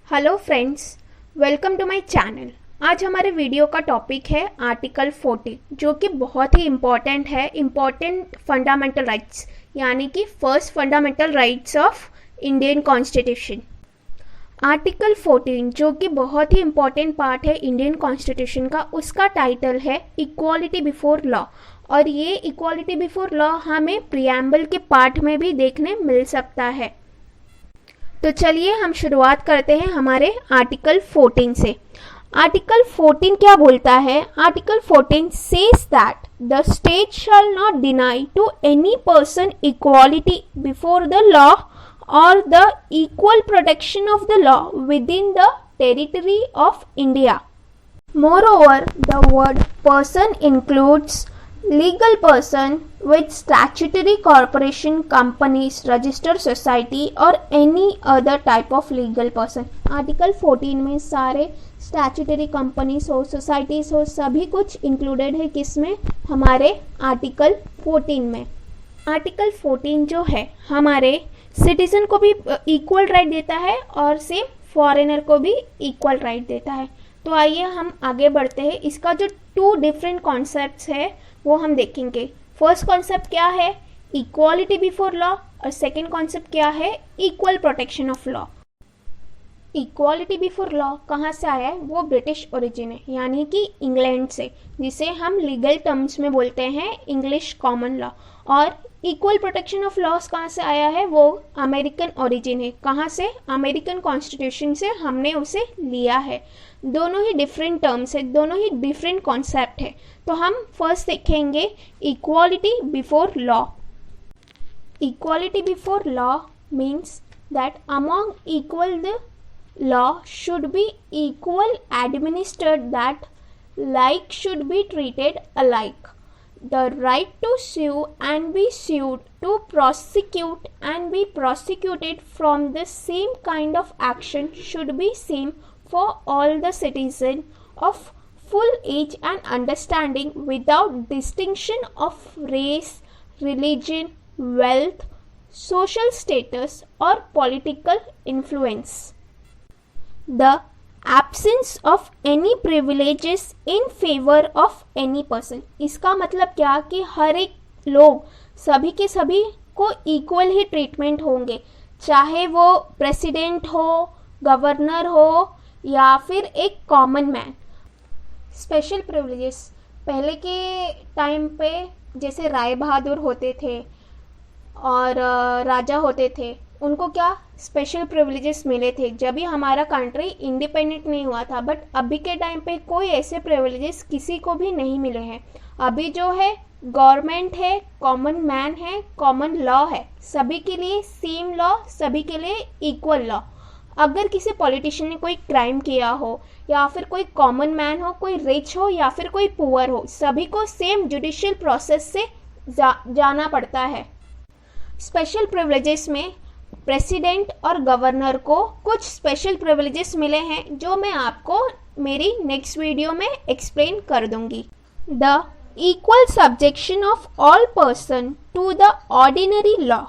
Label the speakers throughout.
Speaker 1: Hello friends, welcome to my channel. आज हमारे video का टॉपिक है आर्टिकल 40, जो कि बहुत ही इम्पॉर्टेंट है। इम्पॉर्टेंट फंडामेंटल राइट्स, यानी कि first fundamental rights of Indian constitution. Article 14 जो कि बहुत ही इम्पॉर्टेंट पार्ट है इंडियन कॉन्स्टिट्यूशन का, उसका टाइटल है इक्वालिटी बिफोर लॉ। और ये इक्वालिटी बिफोर लॉ हमें प्रियम्बल के पार्ट में भी देखने मिल सकता है। तो चलिए हम शुरुआत करते हैं हमारे आर्टिकल 14 से। आर्टिकल 14 क्या बोलता है? Article 14 says that the state shall not deny to any person equality before the law और the equal protection of the law within the territory of India. Moreover, the word person includes legal person with statutory corporation, companies, registered society or any other type of legal person। Article 14 में सारे statutory companies हो, societies हो, सभी कुछ included है। किसमें? हमारे article 14 में। आर्टिकल 14 जो है हमारे सिटीजन को भी इक्वल राइट देता है और सेम फॉरेनर को भी इक्वल राइट देता है। तो आइए हम आगे बढ़ते हैं। इसका जो टू डिफरेंट कॉन्सेप्ट्स है वो हम देखेंगे। फर्स्ट कॉन्सेप्ट क्या है? Equality before law. और सेकंड कॉन्सेप्ट क्या है? Equal protection of law. Equality before law कहाँ से आया है? वो ब्रिटिश ओरिजिन है, यानी कि इंग्लैंड से, जिसे हम लीगल टर्म्स में बोलते हैं इंग्लिश कॉमन लॉ। और इक्वल प्रोटेक्शन ऑफ लॉस कहाँ से आया है? वो अमेरिकन ओरिजिन है। कहाँ से? अमेरिकन कॉन्स्टिट्यूशन से हमने उसे लिया है। दोनों ही डिफरेंट टर्म्स है, दोनों ही डिफरेंट कॉन्सेप्ट है। तो हम फर्स्ट देखेंगे equality before law. Equality before law means that among equal the law should be equal administered, that like should be treated alike. The right to sue and be sued, to prosecute and be prosecuted from the same kind of action should be same for all the citizens of full age and understanding without distinction of race, religion, wealth, social status or political influence. The absence of any privileges in favor of any person। इसका मतलब क्या कि हर एक लोग, सभी के सभी को इक्वल ही ट्रीटमेंट होंगे, चाहे वो प्रेसिडेंट हो, गवर्नर हो या फिर एक कॉमन मैन। स्पेशल प्रिविलेजेस पहले के टाइम पे जैसे राय बहादुर होते थे और राजा होते थे, उनको क्या स्पेशल प्रिविलेजेस मिले थे जब भी हमारा कंट्री इंडिपेंडेंट नहीं हुआ था। बट अभी के टाइम पे कोई ऐसे प्रिविलेजेस किसी को भी नहीं मिले हैं। अभी जो है गवर्नमेंट है, कॉमन मैन है, कॉमन लॉ है, सभी के लिए सेम लॉ, सभी के लिए इक्वल लॉ। अगर किसी पॉलिटिशियन ने कोई क्राइम किया हो या फिर कोई कॉमन मैन हो, कोई रिच हो या फिर कोई पुअर हो, सभी को सेम जुडिशियल प्रोसेस से जाना पड़ता है। स्पेशल प्रिविलेजेस में प्रेसिडेंट और गवर्नर को कुछ स्पेशल प्रिविलेजेस मिले हैं, जो मैं आपको मेरी नेक्स्ट वीडियो में एक्सप्लेन कर दूंगी। The equal subjection of all person to the ordinary law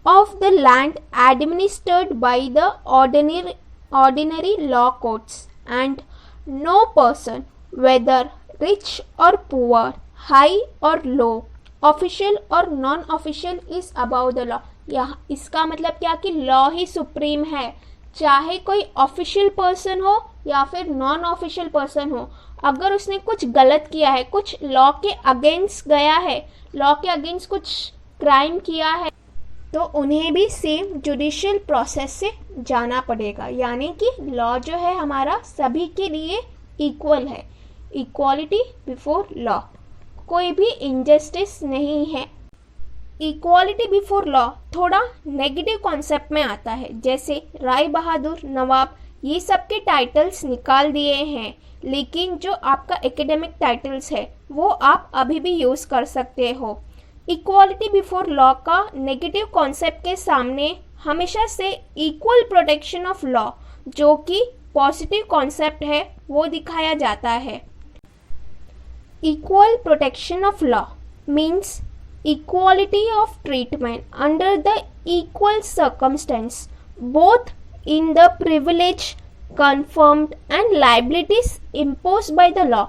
Speaker 1: of the land administered by the ordinary law courts and no person whether rich और पुअर, हाई और लो, ऑफिशियल और non official is above the law. यहाँ इसका मतलब क्या कि law ही supreme है, चाहे कोई ऑफिशियल पर्सन हो या फिर नॉन ऑफिशियल पर्सन हो। अगर उसने कुछ गलत किया है, कुछ लॉ के अगेंस्ट गया है, लॉ के अगेंस्ट कुछ क्राइम किया है, तो उन्हें भी सेम जुडिशियल प्रोसेस से जाना पड़ेगा। यानी कि लॉ जो है हमारा सभी के लिए इक्वल है। इक्वालिटी बिफोर लॉ, कोई भी इनजस्टिस नहीं है। इक्वालिटी बिफोर लॉ थोड़ा नेगेटिव कॉन्सेप्ट में आता है, जैसे राय बहादुर, नवाब, ये सब के टाइटल्स निकाल दिए हैं, लेकिन जो आपका एकेडमिक टाइटल्स है वो आप अभी भी यूज़ कर सकते हो। इक्वालिटी बिफोर लॉ का नेगेटिव कॉन्सेप्ट के सामने हमेशा से इक्वल प्रोटेक्शन ऑफ लॉ, जो कि पॉजिटिव कॉन्सेप्ट है, वो दिखाया जाता है। Equal protection of law means equality of treatment under the equal circumstance both in the privilege confirmed and liabilities imposed by the law.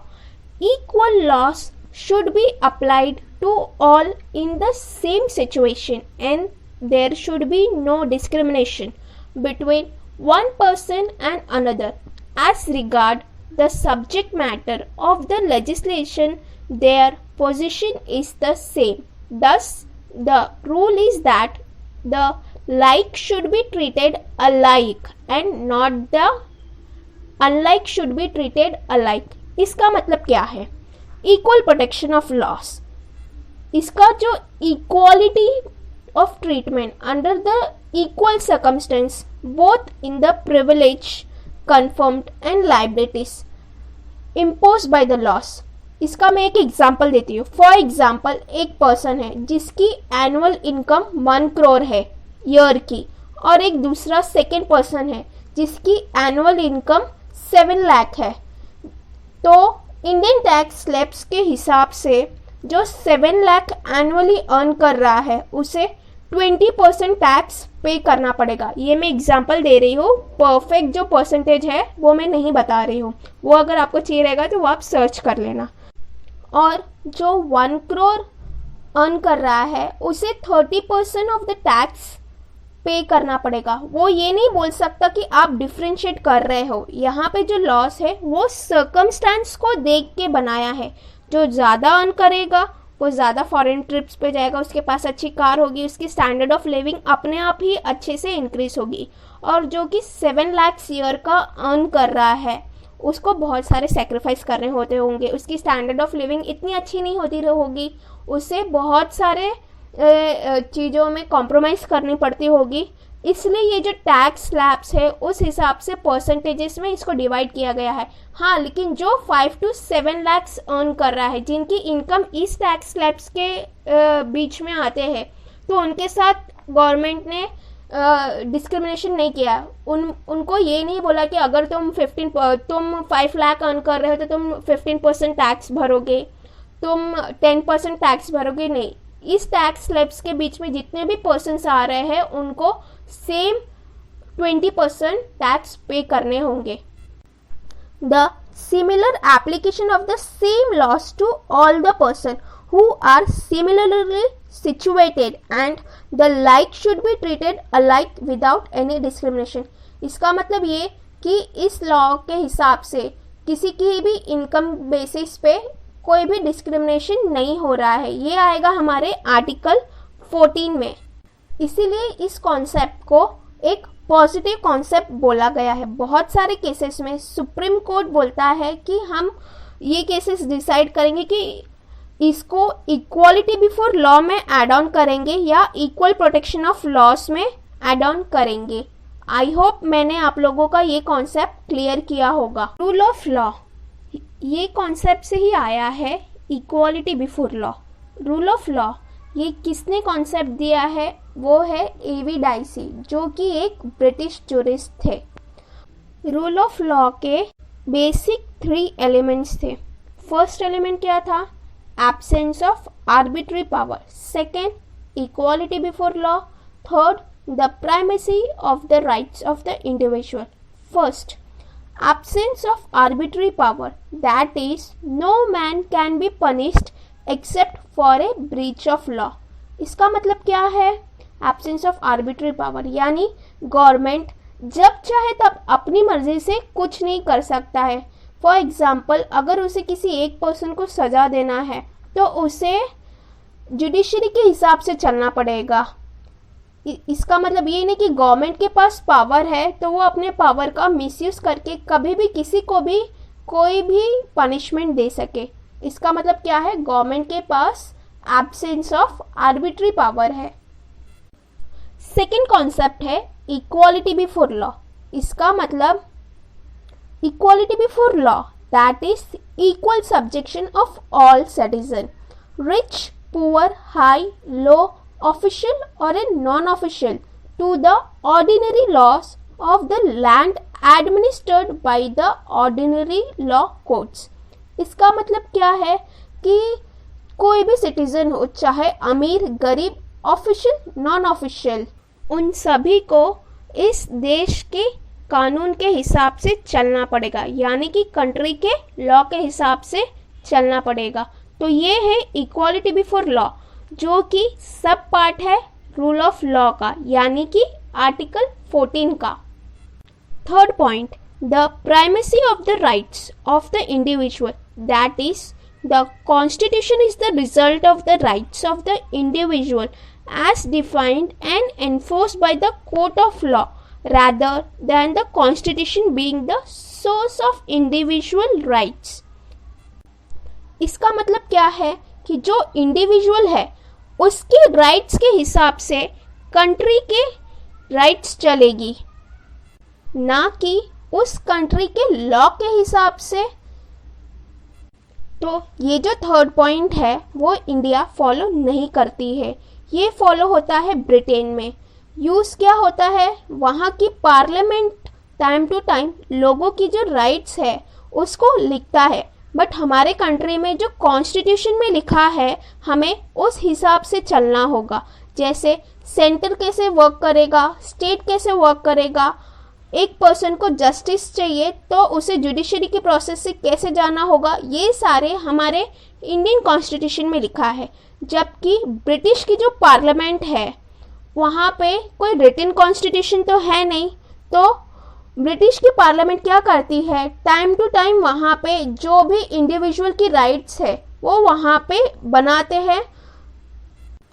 Speaker 1: Equal laws should be applied to all in the same situation, and there should be no discrimination between one person and another as regard the subject matter of the legislation. Their position is the same. Thus, the rule is that the like should be treated alike and not the unlike should be treated alike. इसका मतलब क्या है? Equal protection of loss, इसका जो equality of treatment under the equal circumstance both in the privilege confirmed and liabilities impose by the loss. इसका मैं एक example देती हूँ. फॉर एग्जांपल, एक पर्सन है जिसकी एनुअल इनकम 1 करोड़ है ईयर की, और एक दूसरा सेकेंड पर्सन है जिसकी एनुअल इनकम 7 लाख है. तो इंडियन टैक्स स्लैब्स के हिसाब से जो 7 लाख एनुअली अर्न कर रहा है उसे 20% टैक्स पे करना पड़ेगा. ये मैं एग्जांपल दे रही हूँ, परफेक्ट जो परसेंटेज है वो मैं नहीं बता रही हूँ. वो अगर आपको चाहिए रहेगा तो वो आप सर्च कर लेना. और जो 1 करोड़ अर्न कर रहा है उसे 30% ऑफ द टैक्स पे करना पड़ेगा. वो ये नहीं बोल सकता कि आप डिफ्रेंशिएट कर रहे हो. यहाँ पे जो लॉस है वो सर्कमस्टांस को देख के बनाया है. जो ज़्यादा अर्न करेगा वो ज़्यादा फॉरेन ट्रिप्स पे जाएगा, उसके पास अच्छी कार होगी, उसकी स्टैंडर्ड ऑफ लिविंग अपने आप ही अच्छे से इंक्रीज होगी. और जो कि 7 लाख ईयर का अर्न कर रहा है उसको बहुत सारे सेक्रीफाइस करने होते होंगे, उसकी स्टैंडर्ड ऑफ लिविंग इतनी अच्छी नहीं होती होगी, उसे बहुत सारे चीज़ों में कॉम्प्रोमाइज़ करनी पड़ती होगी. इसलिए ये जो टैक्स स्लैब्स है उस हिसाब से परसेंटेजेस में इसको डिवाइड किया गया है. हाँ, लेकिन जो 5 to 7 लाख अर्न कर रहा है, जिनकी इनकम इस टैक्स स्लैब्स के बीच में आते हैं, तो उनके साथ गवर्नमेंट ने डिस्क्रिमिनेशन नहीं किया. उनको ये नहीं बोला कि अगर तुम 5 लाख अर्न कर रहे हो तो तुम 15% टैक्स भरोगे, तुम 10% टैक्स भरोगे. नहीं, इस टैक्स स्लैब्स के बीच में जितने भी पर्सन्स आ रहे हैं उनको सेम 20% टैक्स पे करने होंगे. The similar application of the same laws to all the person who are similarly situated and the like should be treated alike without any discrimination. इसका मतलब ये कि इस लॉ के हिसाब से किसी की भी इनकम बेसिस पे कोई भी डिस्क्रिमिनेशन नहीं हो रहा है. ये आएगा हमारे आर्टिकल 14 में. इसीलिए इस कॉन्सेप्ट को एक पॉजिटिव कॉन्सेप्ट बोला गया है. बहुत सारे केसेस में सुप्रीम कोर्ट बोलता है कि हम ये केसेस डिसाइड करेंगे कि इसको इक्वालिटी बिफोर लॉ में ऐड ऑन करेंगे या इक्वल प्रोटेक्शन ऑफ लॉस में ऐड ऑन करेंगे. आई होप मैंने आप लोगों का ये कॉन्सेप्ट क्लियर किया होगा. रूल ऑफ लॉ, ये कॉन्सेप्ट से ही आया है equality before law. Rule of law ये किसने कॉन्सेप्ट दिया है? वो है A.V. डाइसी, जो कि एक ब्रिटिश जूरिस्ट थे. रूल ऑफ लॉ के बेसिक 3 एलिमेंट्स थे. फर्स्ट एलिमेंट क्या था? Absence of arbitrary power. Second, equality before law. Third, the primacy of the rights of the individual. First, absence of arbitrary power. That is, no man can be punished except for a breach of law. इसका मतलब क्या है? Absence of arbitrary power यानी government जब चाहे तब अपनी मर्जी से कुछ नहीं कर सकता है. फॉर एग्जाम्पल, अगर उसे किसी एक पर्सन को सज़ा देना है तो उसे जुडिशरी के हिसाब से चलना पड़ेगा. इसका मतलब ये नहीं कि गवर्नमेंट के पास पावर है तो वो अपने पावर का मिसयूज़ करके कभी भी किसी को भी कोई भी पनिशमेंट दे सके. इसका मतलब क्या है? गवर्नमेंट के पास एब्सेंस ऑफ आर्बिट्री पावर है. सेकेंड कॉन्सेप्ट है इक्वालिटी बिफोर लॉ. इसका मतलब equality before law, that is equal subjection of all citizen, rich, poor, high, low, official or a non-official, to the ordinary laws of the land administered by the ordinary law courts. इसका मतलब क्या है कि कोई भी citizen हो, चाहे अमीर, गरीब, ऑफिशियल, नॉन ऑफिशियल, उन सभी को इस देश के कानून के हिसाब से चलना पड़ेगा, यानी कि कंट्री के लॉ के हिसाब से चलना पड़ेगा। तो ये है इक्वालिटी बिफोर लॉ, जो कि सब पार्ट है रूल ऑफ लॉ का, यानी कि आर्टिकल 14 का। Third point, the primacy of the rights of the individual, that is the constitution is the result of the rights of the individual as defined and enforced by the court of law rather than the constitution being the source of individual rights। इसका मतलब क्या है कि जो individual है उसके rights के हिसाब से कंट्री के राइट्स चलेगी, ना कि उस कंट्री के लॉ के हिसाब से। तो ये जो थर्ड पॉइंट है वो इंडिया फॉलो नहीं करती है, ये फॉलो होता है ब्रिटेन में। यूज़ क्या होता है, वहाँ की पार्लियामेंट टाइम टू टाइम लोगों की जो राइट्स है उसको लिखता है, बट हमारे कंट्री में जो कॉन्स्टिट्यूशन में लिखा है हमें उस हिसाब से चलना होगा। जैसे सेंटर कैसे वर्क करेगा, स्टेट कैसे वर्क करेगा, एक पर्सन को जस्टिस चाहिए तो उसे जुडिशरी के प्रोसेस से कैसे जाना होगा, ये सारे हमारे इंडियन कॉन्स्टिट्यूशन में लिखा है। जबकि ब्रिटिश की जो पार्लियामेंट है वहाँ पे कोई रिटन कॉन्स्टिट्यूशन तो है नहीं, तो ब्रिटिश की पार्लियामेंट क्या करती है, टाइम टू टाइम वहाँ पे जो भी इंडिविजुअल की राइट्स है वो वहाँ पे बनाते हैं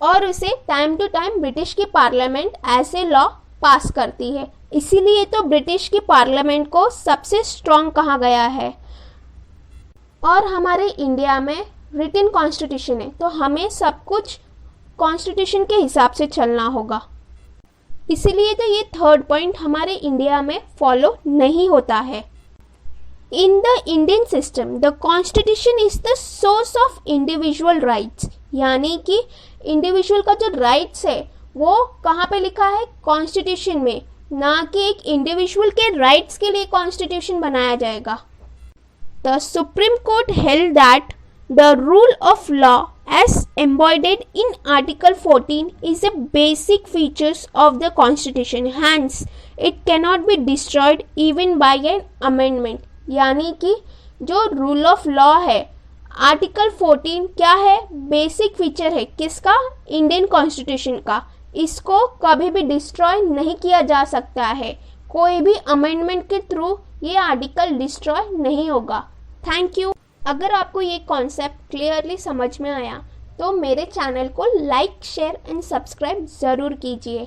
Speaker 1: और उसे टाइम टू टाइम ब्रिटिश की पार्लियामेंट ऐसे लॉ पास करती है। इसीलिए तो ब्रिटिश की पार्लियामेंट को सबसे स्ट्रॉन्ग कहा गया है। और हमारे इंडिया में रिटन कॉन्स्टिट्यूशन है, तो हमें सब कुछ कॉन्स्टिट्यूशन के हिसाब से चलना होगा। इसीलिए तो ये थर्ड पॉइंट हमारे इंडिया में फॉलो नहीं होता है। In the Indian system the constitution is the source of individual rights, यानी कि इंडिविजुअल का जो राइट्स है वो कहाँ पे लिखा है, कॉन्स्टिट्यूशन में, ना कि एक इंडिविजुअल के राइट्स के लिए कॉन्स्टिट्यूशन बनाया जाएगा। The supreme court held that the rule of law as embodied in Article 14 is the basic features of the Constitution. Hence, it cannot be destroyed even by an amendment. यानी कि जो rule of law है article 14 क्या है, basic feature है किसका, Indian constitution का। इसको कभी भी डिस्ट्रॉय नहीं किया जा सकता है, कोई भी अमेंडमेंट के थ्रू ये आर्टिकल डिस्ट्रॉय नहीं होगा। Thank you. अगर आपको ये कॉन्सेप्ट क्लियरली समझ में आया तो मेरे चैनल को लाइक, शेयर एंड सब्सक्राइब ज़रूर कीजिए।